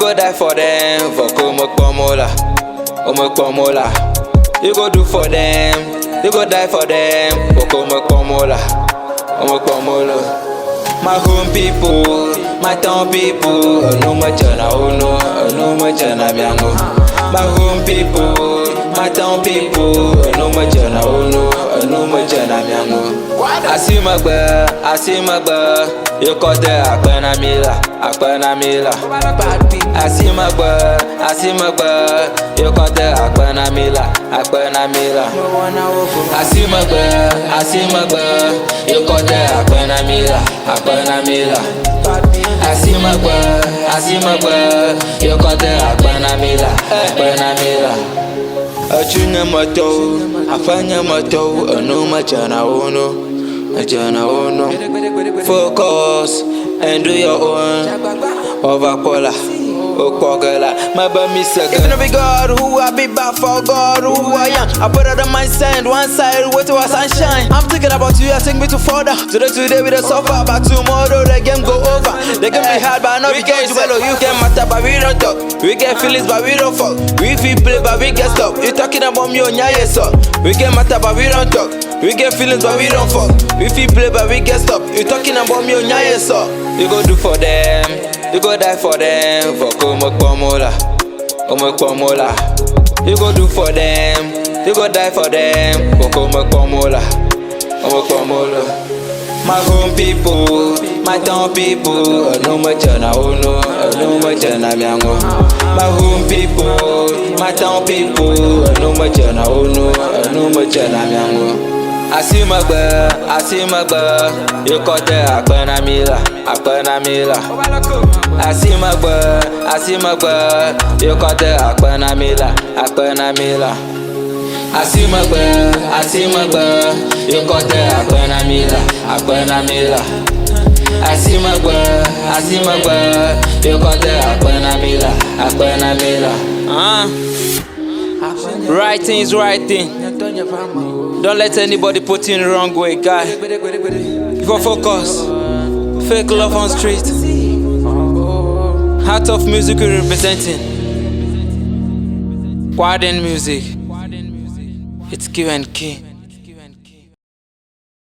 go die for them, for Qwami. You go do for them, you go die for them, for Qwami. My home people, my town people, no machana uno, no machana miango. My home people, my town people, no machana uno, no machana miango. ASIMEGBE, you got the akpena mila. ASIMEGBE, you got the akpena mila. ASIMEGBE, you got the akpena mila. ASIMEGBE, you got the akpena mila. Achunya mato, afanya mato, no machana uno. Focus and do your own. Overpolar, my baby said, if it be God who I be back for God who I am. I put out on my sand, one side, wait till sunshine. I'm thinking about you, I take me to further. Today we don't suffer, but tomorrow the game go over. The game be hard, but not we get you. You get matter, but we don't talk. We get feelings, but we don't fuck. We feel play, but we get stop. You talking about me on your so. We get matter, but we don't talk. We get feelings, but we don't fuck. We feel play, but we get stop. You talking about me on your so. You go do for them, you go die for them, for Qwami. You go do for them, you go die for them, for Qwami. My home people, my town people, no machana uno, no machana miango. My home people, my town people, no machana uno, no machana miango. ASIMEGBE, you got the akpena mila. ASIMEGBE, you got the akpena mila. ASIMEGBE, you got the akpena mila. ASIMEGBE, you got the akpena mila. Right thing is right thing. Don't let anybody put you in the wrong way, guy. You go focus. Fake love on street. Heart of music we're representing. Qwami music. It's Q and K.